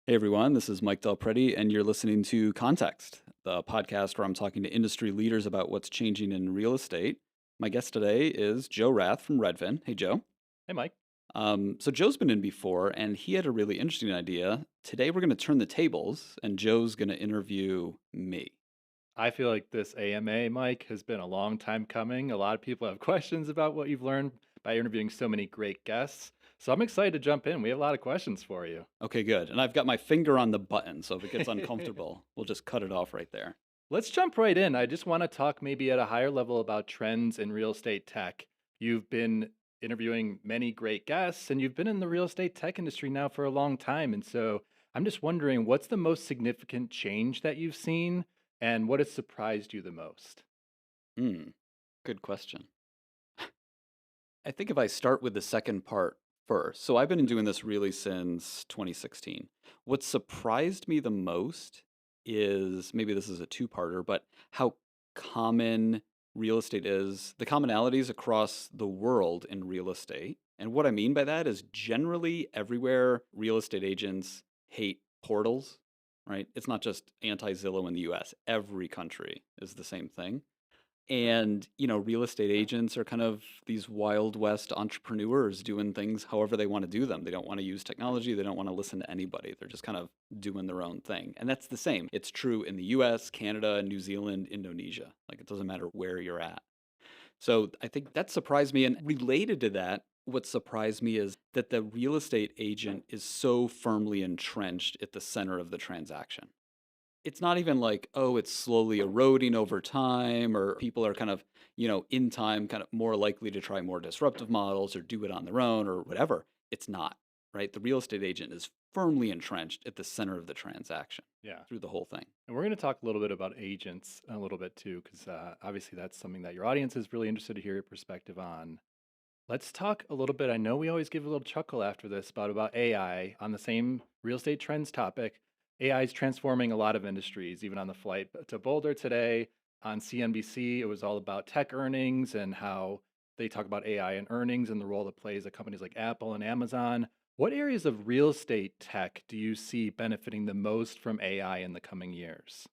Hey everyone, this is Mike DelPrete, and you're listening to Context, the podcast where I'm talking to industry leaders about what's changing in real estate. My guest today is Joe Rath from Redfin. Hey, Joe. Hey, Mike. So Joe's been in before, and he had a really interesting idea. Today we're going to turn the tables, and Joe's going to interview me. I feel like this AMA, Mike, has been a long time coming. A lot of people have questions about what you've learned by interviewing so many great guests. So I'm excited to jump in. We have a lot of questions for you. Okay, good. And I've got my finger on the button, so if it gets uncomfortable, we'll just cut it off right there. Let's jump right in. I just want to talk maybe at a higher level about trends in real estate tech. You've been interviewing many great guests and you've been in the real estate tech industry now for a long time. And so I'm just wondering what's the most significant change that you've seen and what has surprised you the most? Hmm, good question. I think if I start with the second part first, so I've been doing this really since 2016. What surprised me the most is maybe this is a two-parter, but how common real estate is, the commonalities across the world in real estate. And what I mean by that is generally everywhere real estate agents hate portals, right? It's not just anti-Zillow in the US. Every country is the same thing. And, real estate agents are kind of these Wild West entrepreneurs doing things however they want to do them. They don't want to use technology. They don't want to listen to anybody. They're just kind of doing their own thing. And that's the same. It's true in the US, Canada, New Zealand, Indonesia. Like it doesn't matter where you're at. So I think that surprised me. And related to that, what surprised me is that the real estate agent is so firmly entrenched at the center of the transaction. It's not even like, oh, it's slowly eroding over time, or people are kind of, in time, kind of more likely to try more disruptive models or do it on their own or whatever. It's not, right? The real estate agent is firmly entrenched at the center of the transaction Yeah. through the whole thing. And we're going to talk a little bit about agents a little bit too, because obviously that's something that your audience is really interested to hear your perspective on. Let's talk a little bit. I know we always give a little chuckle after this about AI on the same real estate trends topic. AI is transforming a lot of industries, even on the flight to Boulder today on CNBC. It was all about tech earnings and how they talk about AI and earnings and the role it plays at companies like Apple and Amazon. What areas of real estate tech do you see benefiting the most from AI in the coming years?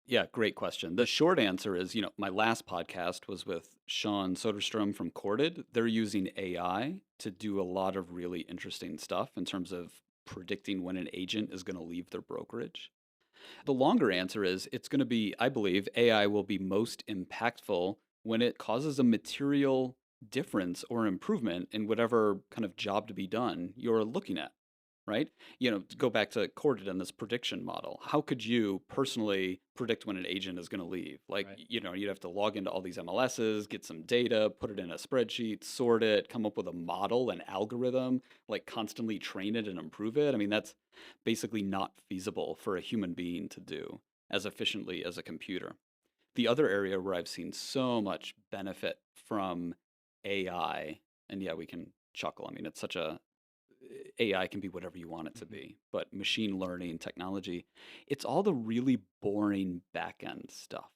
Yeah, great question. The short answer is, my last podcast was with Sean Soderstrom from Corded. They're using AI to do a lot of really interesting stuff in terms of predicting when an agent is going to leave their brokerage. The longer answer is it's going to be, I believe, AI will be most impactful when it causes a material difference or improvement in whatever kind of job to be done you're looking at, right? To go back to Corded and this prediction model, how could you personally predict when an agent is going to leave? Like, Right. you'd have to log into all these MLSs, get some data, put it in a spreadsheet, sort it, come up with a model, an algorithm, like constantly train it and improve it. I mean, that's basically not feasible for a human being to do as efficiently as a computer. The other area where I've seen so much benefit from AI, and yeah, we can chuckle. I mean, it's such a AI can be whatever you want it to Mhm. be, but machine learning technology, it's all the really boring back end stuff.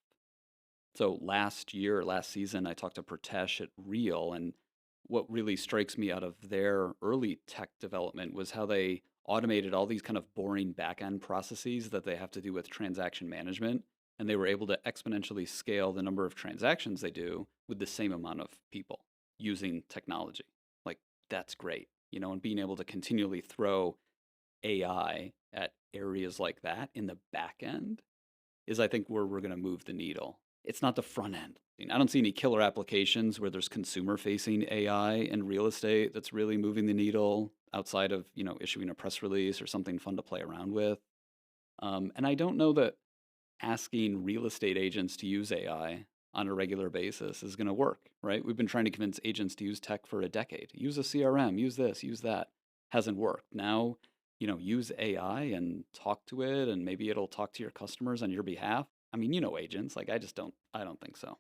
So last year, last season, I talked to Pratesh at Real, and what really strikes me out of their early tech development was how they automated all these kind of boring back end processes that they have to do with transaction management. And they were able to exponentially scale the number of transactions they do with the same amount of people using technology. Like, that's great, and being able to continually throw AI at areas like that in the back end is, I think, where we're going to move the needle. It's not the front end. I don't see any killer applications where there's consumer facing AI in real estate that's really moving the needle outside of, issuing a press release or something fun to play around with. And I don't know that asking real estate agents to use AI on a regular basis is going to work, right? We've been trying to convince agents to use tech for a decade. Use a CRM, use this, use that. Hasn't worked. Now, use AI and talk to it, and maybe it'll talk to your customers on your behalf. I mean, agents. Like, I don't think so.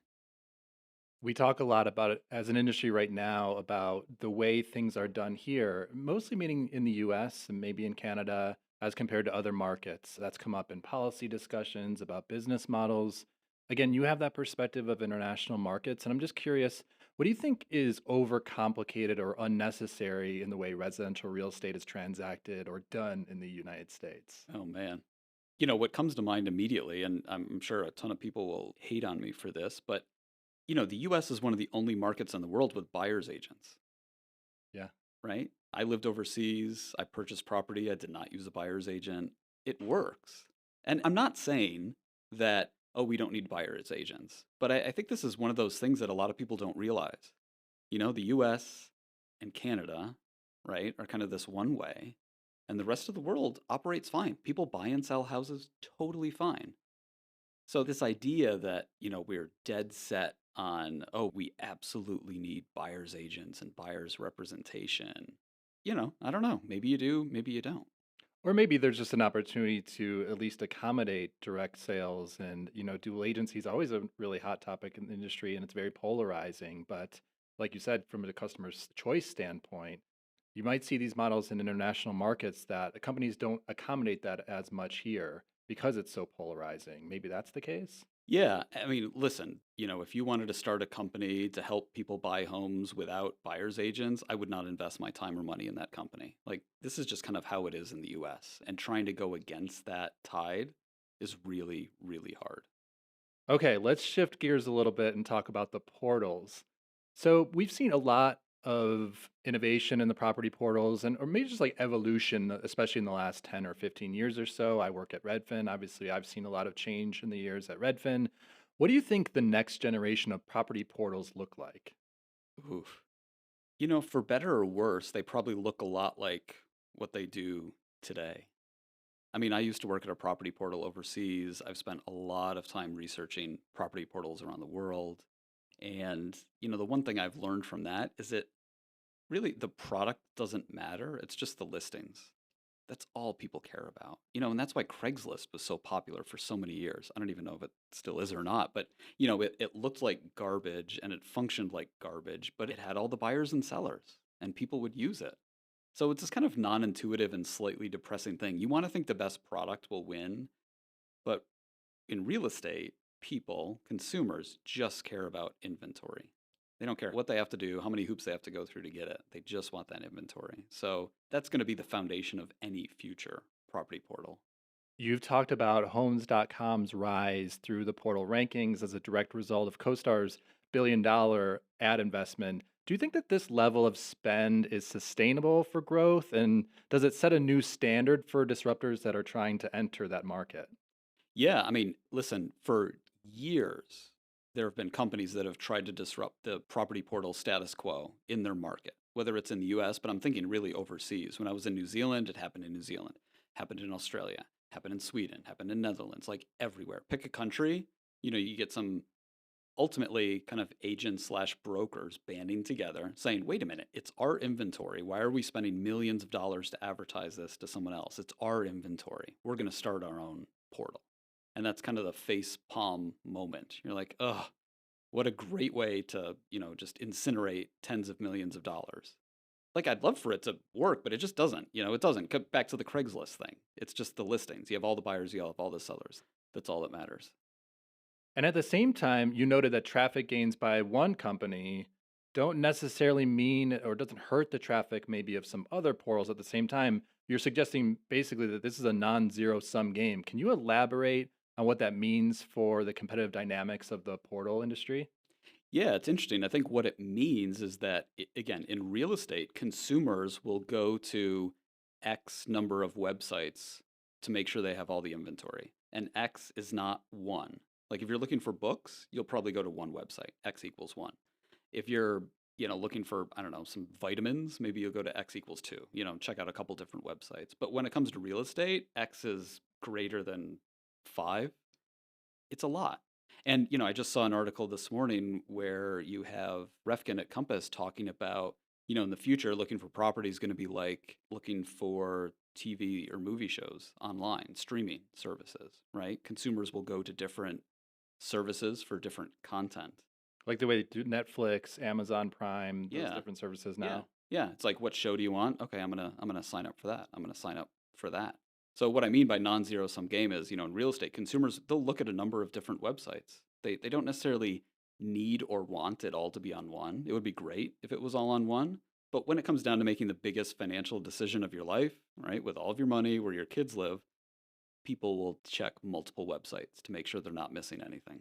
We talk a lot about it as an industry right now about the way things are done here, mostly meaning in the US and maybe in Canada as compared to other markets. That's come up in policy discussions about business models. Again, you have that perspective of international markets. And I'm just curious, What do you think is overcomplicated or unnecessary in the way residential real estate is transacted or done in the United States? Oh man. What comes to mind immediately, and I'm sure a ton of people will hate on me for this, but the US is one of the only markets in the world with buyer's agents, Yeah. right? I lived overseas, I purchased property, I did not use a buyer's agent. It works. And I'm not saying that, oh, we don't need buyer's agents, but I think this is one of those things that a lot of people don't realize. The US and Canada, right, are kind of this one way, and the rest of the world operates fine. People buy and sell houses totally fine. So this idea that, we're dead set on, oh, we absolutely need buyer's agents and buyer's representation. I don't know. Maybe you do, maybe you don't. Or maybe there's just an opportunity to at least accommodate direct sales. And, dual agency is always a really hot topic in the industry and it's very polarizing. But like you said, from a customer's choice standpoint, you might see these models in international markets that companies don't accommodate that as much here because it's so polarizing. Maybe that's the case. Yeah, I mean, listen, if you wanted to start a company to help people buy homes without buyer's agents, I would not invest my time or money in that company. Like, this is just kind of how it is in the US, and trying to go against that tide is really, really hard. Okay, let's shift gears a little bit and talk about the portals. So we've seen a lot of innovation in the property portals and or maybe just like evolution, especially in the last 10 or 15 years or so. I work at Redfin. Obviously, I've seen a lot of change in the years at Redfin. What do you think the next generation of property portals look like? Oof. For better or worse, they probably look a lot like what they do today. I mean, I used to work at a property portal overseas. I've spent a lot of time researching property portals around the world. And, the one thing I've learned from that is that really the product doesn't matter. It's just the listings. That's all people care about. And that's why Craigslist was so popular for so many years. I don't even know if it still is or not, but it looked like garbage and it functioned like garbage, but it had all the buyers and sellers and people would use it. So it's this kind of non-intuitive and slightly depressing thing. You want to think the best product will win, but in real estate, people, consumers, just care about inventory. They don't care what they have to do, how many hoops they have to go through to get it. They just want that inventory. So that's going to be the foundation of any future property portal. You've talked about Homes.com's rise through the portal rankings as a direct result of CoStar's billion-dollar ad investment. Do you think that this level of spend is sustainable for growth? And does it set a new standard for disruptors that are trying to enter that market? Yeah, I mean, listen, for years, there have been companies that have tried to disrupt the property portal status quo in their market, whether it's in the US, but I'm thinking really overseas. When I was in New Zealand, it happened in New Zealand, happened in Australia, happened in Sweden, happened in Netherlands, like everywhere. Pick a country, you get some ultimately kind of agents slash brokers banding together saying, wait a minute, it's our inventory. Why are we spending millions of dollars to advertise this to someone else? It's our inventory. We're going to start our own portal. And that's kind of the face palm moment. You're like, oh, what a great way to, just incinerate tens of millions of dollars. Like, I'd love for it to work, but it just doesn't. It doesn't. Go back to the Craigslist thing. It's just the listings. You have all the buyers, you have all the sellers. That's all that matters. And at the same time, you noted that traffic gains by one company don't necessarily mean or doesn't hurt the traffic maybe of some other portals at the same time. You're suggesting basically that this is a non-zero sum game. Can you elaborate on what that means for the competitive dynamics of the portal industry? Yeah, it's interesting. I think what it means is that, again, in real estate, consumers will go to X number of websites to make sure they have all the inventory. And X is not one. Like if you're looking for books, you'll probably go to one website, X equals one. If you're, looking for, I don't know, some vitamins, maybe you'll go to X equals two, check out a couple different websites. But when it comes to real estate, X is greater than five. It's a lot. And, I just saw an article this morning where you have Refkin at Compass talking about, in the future, looking for property is going to be like looking for TV or movie shows online, streaming services, right? Consumers will go to different services for different content. Like the way they do Netflix, Amazon Prime, those Yeah. different services Yeah. now? Yeah. It's like, what show do you want? Okay, I'm gonna sign up for that. I'm gonna sign up for that. So what I mean by non-zero sum game is, in real estate, consumers they'll look at a number of different websites. They don't necessarily need or want it all to be on one. It would be great if it was all on one. But when it comes down to making the biggest financial decision of your life, right, with all of your money, where your kids live, people will check multiple websites to make sure they're not missing anything.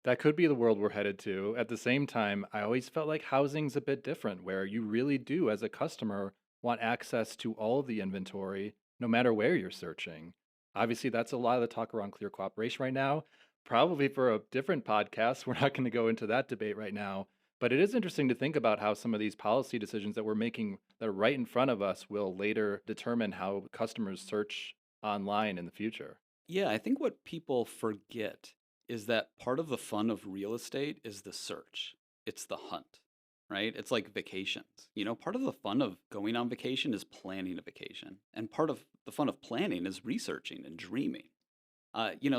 That could be the world we're headed to. At the same time, I always felt like housing's a bit different, where you really do, as a customer, want access to all of the inventory, no matter where you're searching. Obviously, that's a lot of the talk around clear cooperation right now. Probably for a different podcast. We're not going to go into that debate right now. But it is interesting to think about how some of these policy decisions that we're making that are right in front of us will later determine how customers search online in the future. Yeah, I think what people forget is that part of the fun of real estate is the search. It's the hunt, right? It's like vacations. Part of the fun of going on vacation is planning a vacation. And part of the fun of planning is researching and dreaming.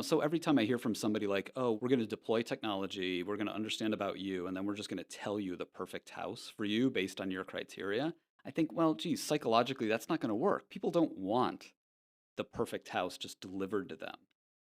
So every time I hear from somebody like, oh, we're going to deploy technology, we're going to understand about you, and then we're just going to tell you the perfect house for you based on your criteria, I think, well, geez, psychologically, that's not going to work. People don't want the perfect house just delivered to them.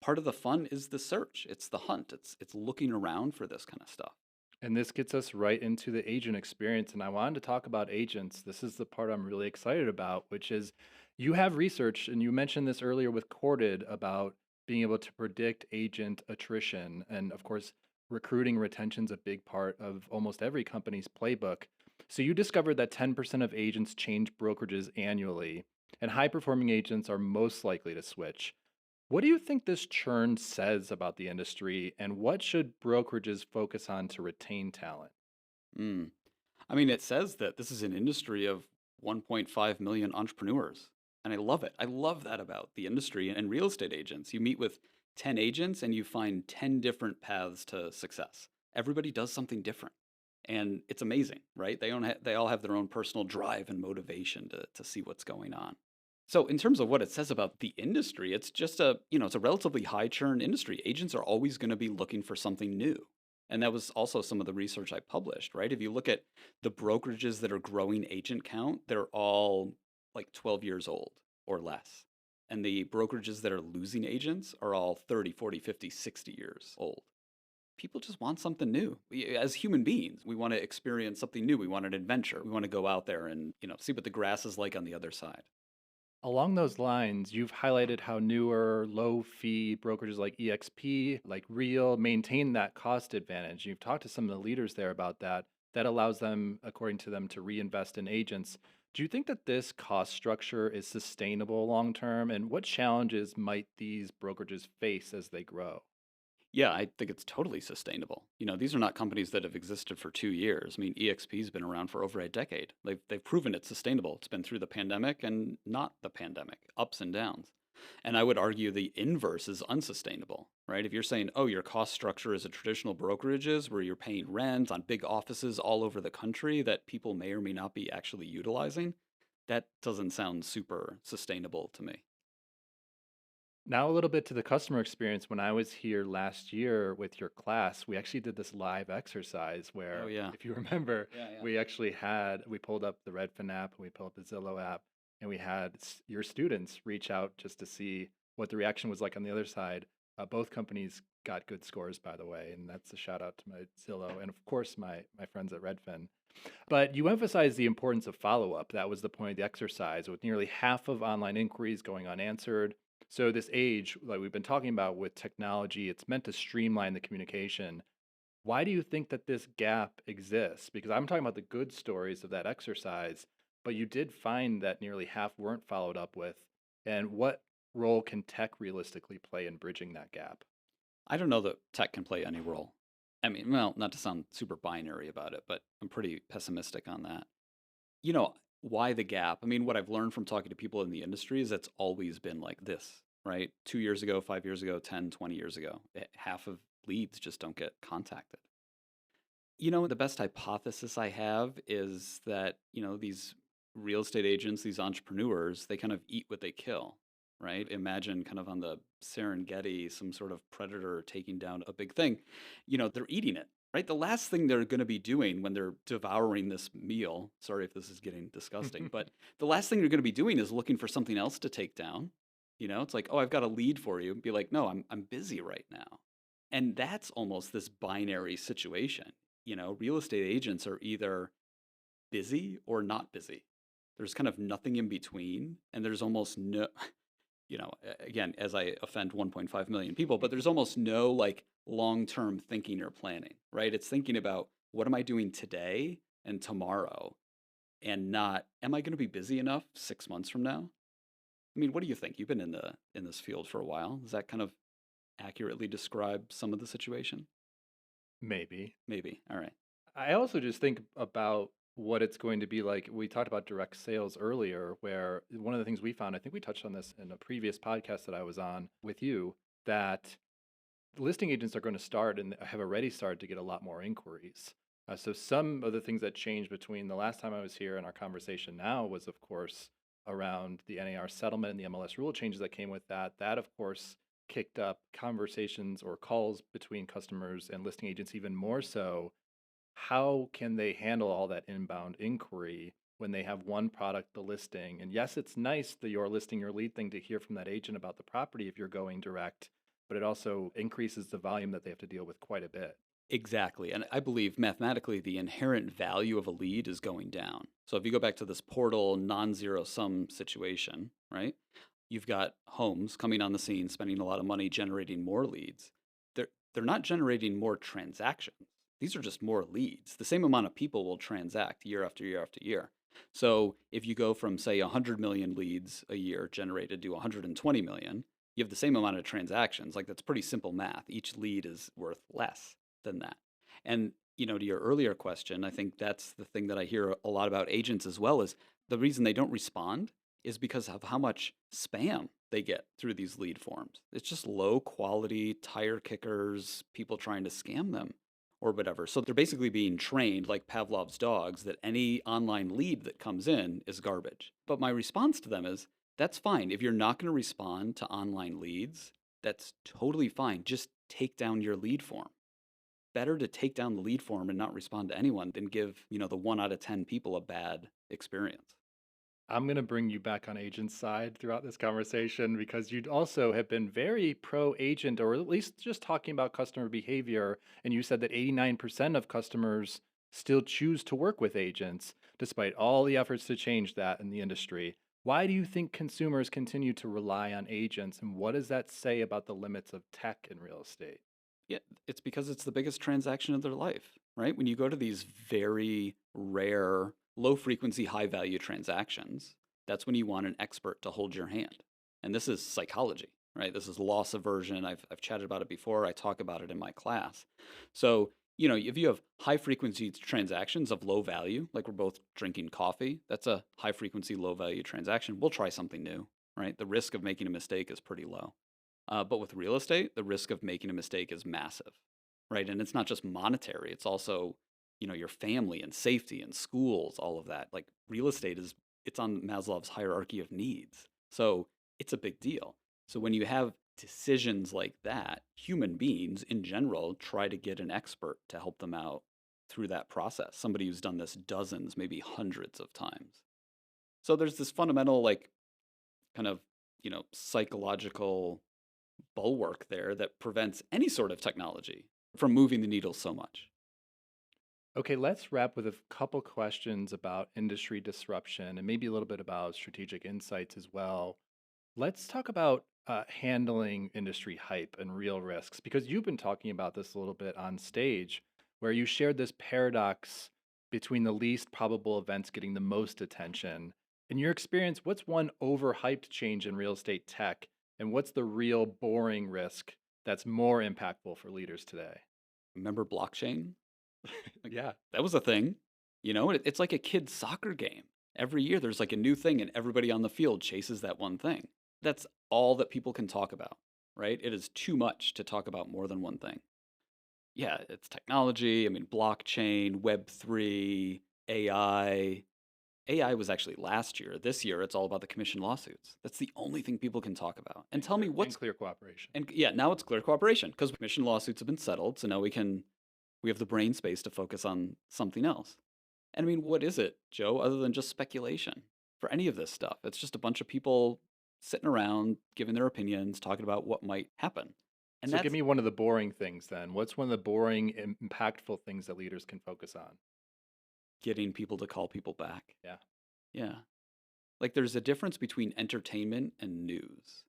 Part of the fun is the search. It's the hunt. It's looking around for this kind of stuff. And this gets us right into the agent experience. And I wanted to talk about agents. This is the part I'm really excited about, which is you have research, and you mentioned this earlier with Corded about being able to predict agent attrition. And of course, recruiting retention's a big part of almost every company's playbook. So you discovered that 10% of agents change brokerages annually, and high performing agents are most likely to switch. What do you think this churn says about the industry, and what should brokerages focus on to retain talent? Mm. I mean, it says that this is an industry of 1.5 million entrepreneurs. And I love it. I love that about the industry and real estate agents. You meet with 10 agents and you find 10 different paths to success. Everybody does something different. And it's amazing, right? They all have their own personal drive and motivation to see what's going on. So in terms of what it says about the industry, it's just it's a relatively high churn industry. Agents are always going to be looking for something new. And that was also some of the research I published, right? If you look at the brokerages that are growing agent count, they're all like 12 years old or less. And the brokerages that are losing agents are all 30, 40, 50, 60 years old. People just want something new. As human beings, we want to experience something new. We want an adventure. We want to go out there and, see what the grass is like on the other side. Along those lines, you've highlighted how newer, low fee brokerages like EXP, like Real, maintain that cost advantage. You've talked to some of the leaders there about that. That allows them, according to them, to reinvest in agents. Do you think that this cost structure is sustainable long term? And what challenges might these brokerages face as they grow? Yeah, I think it's totally sustainable. These are not companies that have existed for 2 years. I mean, EXP's been around for over a decade. They've proven it's sustainable. It's been through the pandemic and not the pandemic, ups and downs. And I would argue the inverse is unsustainable, right? If you're saying, oh, your cost structure is a traditional brokerages where you're paying rent on big offices all over the country that people may or may not be actually utilizing, that doesn't sound super sustainable to me. Now, a little bit to the customer experience. When I was here last year with your class, we actually did this live exercise Oh, where, yeah. if you remember, Yeah, yeah. we pulled up the Redfin app, and we pulled up the Zillow app, and we had your students reach out just to see what the reaction was like on the other side. Both companies got good scores, by the way, and that's a shout out to my Zillow and, of course, my friends at Redfin. But you emphasize the importance of follow up. That was the point of the exercise, with nearly half of online inquiries going unanswered. So, this age, like we've been talking about with technology, it's meant to streamline the communication. Why do you think that this gap exists? Because I'm talking about the good stories of that exercise, but you did find that nearly half weren't followed up with. And what role can tech realistically play in bridging that gap? I don't know that tech can play any role. I mean, well, not to sound super binary about it, but I'm pretty pessimistic on that. You know, why the gap? I mean, what I've learned from talking to people in the industry is it's always been like this, right? 2 years ago, 5 years ago, 10, 20 years ago, half of leads just don't get contacted. The best hypothesis I have is that, these real estate agents, these entrepreneurs, they kind of eat what they kill, right? Imagine kind of on the Serengeti, some sort of predator taking down a big thing. They're eating it, right? The last thing they're going to be doing when they're devouring this meal, sorry if this is getting disgusting, but the last thing they're going to be doing is looking for something else to take down. It's like, oh, I've got a lead for you. Be like, no, I'm busy right now. And that's almost this binary situation. Real estate agents are either busy or not busy. There's kind of nothing in between, and there's almost no, again, as I offend 1.5 million people, but there's almost no like long-term thinking or planning, right? It's thinking about what am I doing today and tomorrow, and not am I going to be busy enough 6 months from now? I mean, what do you think? You've been in this field for a while. Does that kind of accurately describe some of the situation? Maybe. Maybe. All right. I also just think about what it's going to be like. We talked about direct sales earlier, where one of the things we found, I think we touched on this in a previous podcast that I was on with you, that listing agents are going to start and have already started to get a lot more inquiries. So some of the things that changed between the last time I was here and our conversation now was, of course, around the NAR settlement and the MLS rule changes that came with that. That, of course, kicked up conversations or calls between customers and listing agents even more so. How can they handle all that inbound inquiry when they have one product, the listing? And yes, it's nice that you're listing your lead thing to hear from that agent about the property if you're going direct, but it also increases the volume that they have to deal with quite a bit. Exactly. And I believe mathematically the inherent value of a lead is going down. So if you go back to this portal non-zero sum situation, right? You've got homes coming on the scene, spending a lot of money generating more leads. They're not generating more transactions. These are just more leads. The same amount of people will transact year after year after year. So if you go from say 100 million leads a year generated to 120 million, you have the same amount of transactions. Like that's pretty simple math. Each lead is worth less than that. And to your earlier question, I think that's the thing that I hear a lot about agents as well is the reason they don't respond is because of how much spam they get through these lead forms. It's just low quality tire kickers, people trying to scam them or whatever. So they're basically being trained like Pavlov's dogs that any online lead that comes in is garbage. But my response to them is that's fine. If you're not going to respond to online leads, that's totally fine. Just take down your lead form. Better to take down the lead form and not respond to anyone than give, the 1 out of 10 people a bad experience. I'm going to bring you back on agent side throughout this conversation because you'd also have been very pro agent, or at least just talking about customer behavior. And you said that 89% of customers still choose to work with agents despite all the efforts to change that in the industry. Why do you think consumers continue to rely on agents? And what does that say about the limits of tech in real estate? Yeah, it's because it's the biggest transaction of their life, right? When you go to these very rare, low frequency, high value transactions, that's when you want an expert to hold your hand. And this is psychology, right? This is loss aversion. I've chatted about it before. I talk about it in my class. So, if you have high frequency transactions of low value, like we're both drinking coffee, that's a high frequency, low value transaction. We'll try something new, right? The risk of making a mistake is pretty low. But with real estate, the risk of making a mistake is massive, right? And it's not just monetary, it's also, your family and safety and schools, all of that. Like real estate it's on Maslow's hierarchy of needs. So it's a big deal. So when you have decisions like that, human beings in general try to get an expert to help them out through that process. Somebody who's done this dozens, maybe hundreds of times. So there's this fundamental, like, kind of, psychological bulwark there that prevents any sort of technology from moving the needle so much. Okay, let's wrap with a couple questions about industry disruption and maybe a little bit about strategic insights as well. Let's talk about handling industry hype and real risks because you've been talking about this a little bit on stage, where you shared this paradox between the least probable events getting the most attention. In your experience, what's one overhyped change in real estate tech, and what's the real boring risk that's more impactful for leaders today? Remember blockchain? Like, Yeah. that was a thing. It's like a kid's soccer game. Every year there's like a new thing and everybody on the field chases that one thing. That's all that people can talk about, right? It is too much to talk about more than one thing. Yeah, it's technology. I mean, blockchain, Web3, AI. AI was actually last year. This year, it's all about the commission lawsuits. That's the only thing people can talk about. And tell me And what's clear cooperation. and yeah, now it's clear cooperation because commission lawsuits have been settled. So now we have the brain space to focus on something else. And I mean, what is it, Joe, other than just speculation for any of this stuff? It's just a bunch of people sitting around giving their opinions, talking about what might happen. And So give that's me one of the boring things then. What's one of the boring, impactful things that leaders can focus on? getting people to call people back. Yeah. Yeah. Like there's a difference between entertainment and news.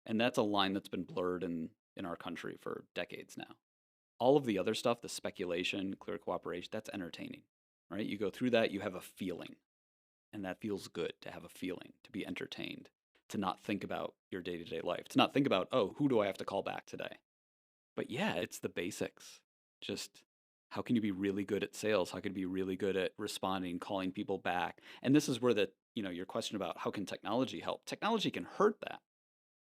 And that's a line that's been blurred in our country for decades now. All of the other stuff, the speculation, clear cooperation, that's entertaining, right? You go through that, you have a feeling, and that feels good to have a feeling, to be entertained, to not think about your day to day life, to not think about, oh, who do I have to call back today? But yeah, it's the basics. Just how can you be really good at sales? How can you be really good at responding, calling people back? And this is where your question about how can technology help? Technology can hurt that.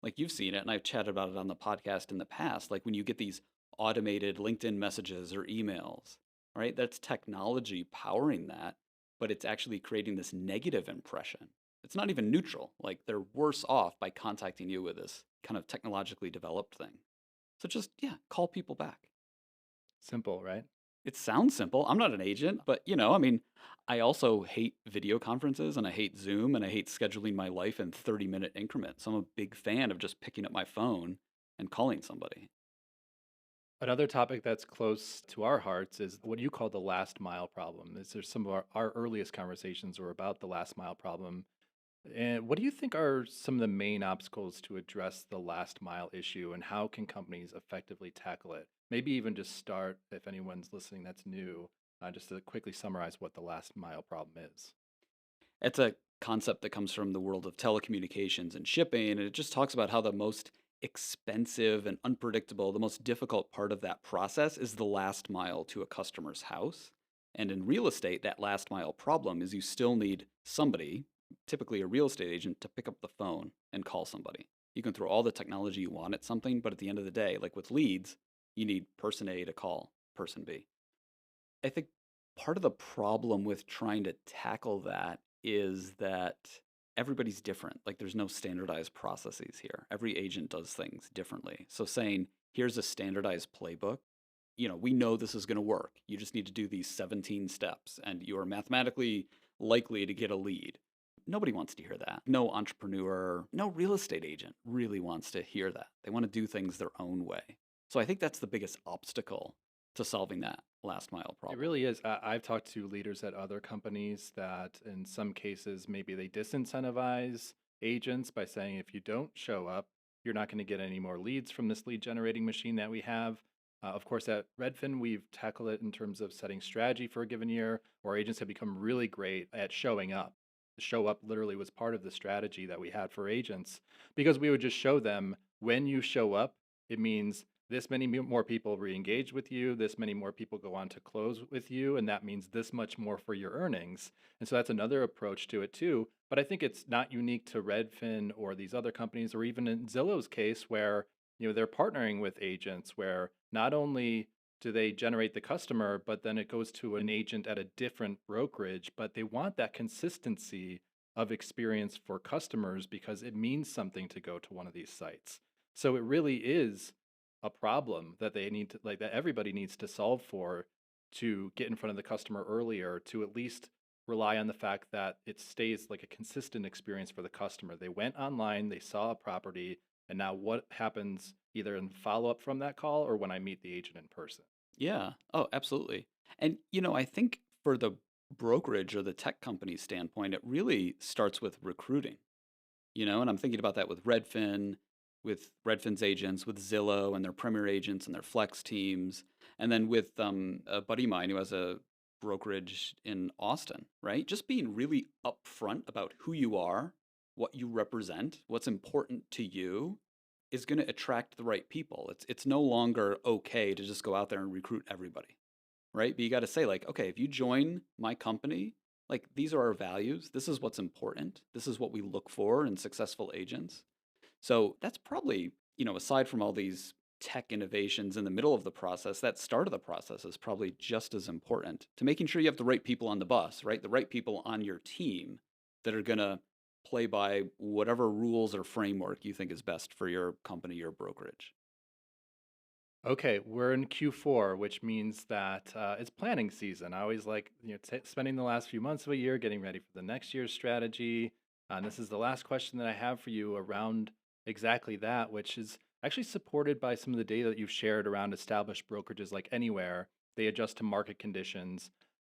Like you've seen it, and I've chatted about it on the podcast in the past. Like when you get these automated LinkedIn messages or emails, right? That's technology powering that, but it's actually creating this negative impression. It's not even neutral. Like they're worse off by contacting you with this kind of technologically developed thing. So just, yeah, call people back. Simple, right? It sounds simple. I'm not an agent, but I mean, I also hate video conferences and I hate Zoom and I hate scheduling my life in 30-minute increments. So I'm a big fan of just picking up my phone and calling somebody. Another topic that's close to our hearts is what you call the last mile problem. Is there some of our earliest conversations were about the last mile problem? And what do you think are some of the main obstacles to address the last mile issue, and how can companies effectively tackle it? Maybe even just start, if anyone's listening that's new, just to quickly summarize what the last mile problem is. It's a concept that comes from the world of telecommunications and shipping, and it just talks about how the most expensive and unpredictable, the most difficult part of that process is the last mile to a customer's house. And in real estate, that last mile problem is you still need somebody, typically a real estate agent, to pick up the phone and call somebody. You can throw all the technology you want at something, but at the end of the day, like with leads, you need person A to call person B. I think part of the problem with trying to tackle that is that everybody's different. Like there's no standardized processes here. Every agent does things differently. So saying, here's a standardized playbook, we know this is going to work. You just need to do these 17 steps and you are mathematically likely to get a lead. Nobody wants to hear that. No entrepreneur, no real estate agent really wants to hear that. They want to do things their own way. So I think that's the biggest obstacle to solving that last mile It problem. really is. I've talked to leaders at other companies that, in some cases, maybe they disincentivize agents by saying, if you don't show up, you're not going to get any more leads from this lead generating machine that we have. Of course, at Redfin, we've tackled it in terms of setting strategy for a given year, where agents have become really great at showing up. The show up literally was part of the strategy that we had for agents because we would just show them when you show up, it means this many more people re-engage with you, this many more people go on to close with you, and that means this much more for your earnings. And so that's another approach to it too. But I think it's not unique to Redfin or these other companies, or even in Zillow's case, where they're partnering with agents where not only do they generate the customer, but then it goes to an agent at a different brokerage, but they want that consistency of experience for customers because it means something to go to one of these sites. So it really is a problem that they need to, like, that everybody needs to solve for, to get in front of the customer earlier, to at least rely on the fact that it stays like a consistent experience for the customer. They went online, they saw a property, and now what happens either in follow up from that call or when I meet the agent in person. Yeah. Oh, absolutely. And, I think for the brokerage or the tech company standpoint, it really starts with recruiting, and I'm thinking about that with Redfin's agents, with Zillow and their premier agents and their flex teams, and then with a buddy of mine who has a brokerage in Austin, right? Just being really upfront about who you are, what you represent, what's important to you is going to attract the right people. It's no longer okay to just go out there and recruit everybody, right? But you got to say like, okay, if you join my company, like these are our values. This is what's important. This is what we look for in successful agents. So that's probably, aside from all these tech innovations in the middle of the process, that start of the process is probably just as important to making sure you have the right people on the bus, right? The right people on your team that are going to play by whatever rules or framework you think is best for your company or brokerage. Okay, we're in Q4, which means that it's planning season. I always like spending the last few months of a year getting ready for the next year's strategy. And this is the last question that I have for you around exactly that, which is actually supported by some of the data that you've shared around established brokerages like Anywhere. They adjust to market conditions.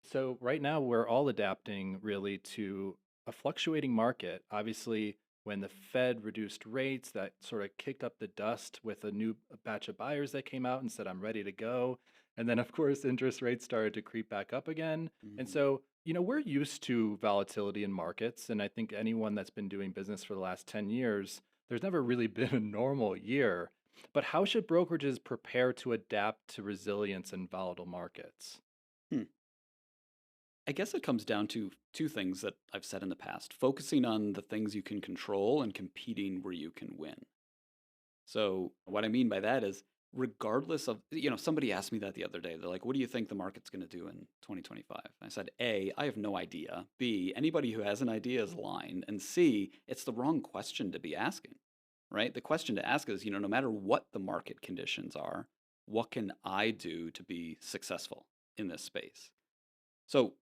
So right now we're all adapting really to a fluctuating market. Obviously, when the Fed reduced rates, that sort of kicked up the dust with a new batch of buyers that came out and said, I'm ready to go. And then, of course, interest rates started to creep back up again. And Mhm. so, we're used to volatility in markets. And I think anyone that's been doing business for the last 10 years, there's never really been a normal year. But how should brokerages prepare to adapt to resilience in volatile markets? Hmm. I guess it comes down to two things that I've said in the past: focusing on the things you can control and competing where you can win. So, what I mean by that is, regardless of, somebody asked me that the other day. They're like, what do you think the market's going to do in 2025? I said, A, I have no idea. B, anybody who has an idea is lying. And C, it's the wrong question to be asking, right? The question to ask is, no matter what the market conditions are, what can I do to be successful in this space? So,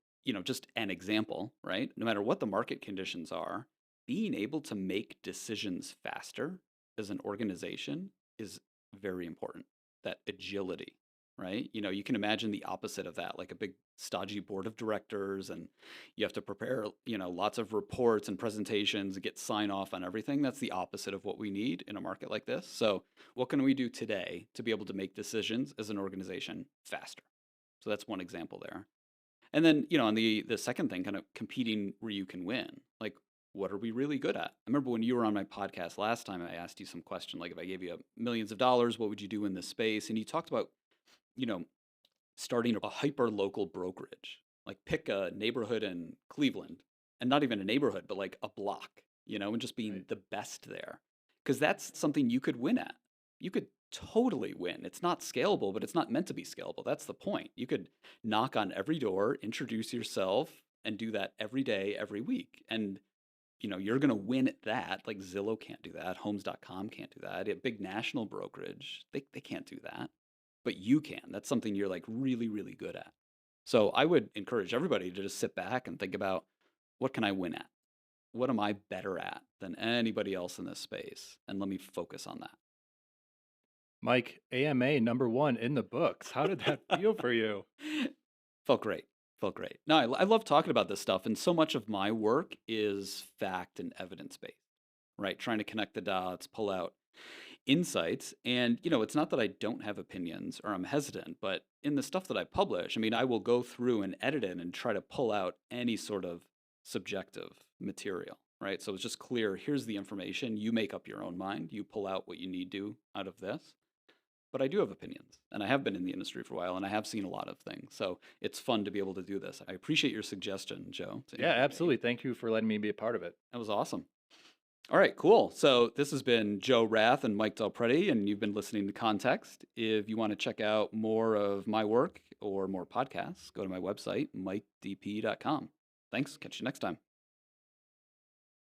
just an example, right? No matter what the market conditions are, being able to make decisions faster as an organization is very important. That agility, right? You can imagine the opposite of that, like a big stodgy board of directors, and you have to prepare, lots of reports and presentations, get sign off on everything. That's the opposite of what we need in a market like this. So, what can we do today to be able to make decisions as an organization faster? So that's one example there. And then, on the second thing, kind of competing where you can win. Like, what are we really good at? I remember when you were on my podcast last time, I asked you some question like, if I gave you millions of dollars, what would you do in this space? And you talked about, you know, starting a hyper local brokerage. Like, pick a neighborhood in Cleveland, and not even a neighborhood, but like a block, and just being Right. the best there. Because that's something you could win at. You could totally win. It's not scalable, but it's not meant to be scalable. That's the point. You could knock on every door, introduce yourself, and do that every day, every week. And you're going to win at that. Like, Zillow can't do that. Homes.com can't do that. A big national brokerage, they can't do that. But you can. That's something you're like really, really good at. So I would encourage everybody to just sit back and think about, what can I win at? What am I better at than anybody else in this space? And let me focus on Mike, AMA number one in the books. How did that feel that. for you? Felt great. Felt great. No, I love talking about this stuff. And so much of my work is fact and evidence based, right? Trying to connect the dots, pull out insights. And, it's not that I don't have opinions or I'm hesitant, but in the stuff that I publish, I mean, I will go through and edit it and try to pull out any sort of subjective material, right? So it's just clear, here's the information. You make up your own mind. You pull out what you need to out of this. But I do have opinions, and I have been in the industry for a while, and I have seen a lot of things. So it's fun to be able to do this. I appreciate your suggestion, Joe, to Yeah, invite me. absolutely. Thank you for letting me be a part of it. That was awesome. All right, cool. So this has been Joe Rath and Mike DelPrete, and you've been listening to Context. If you want to check out more of my work or more podcasts, go to my website, mikedp.com. Thanks. Catch you next time.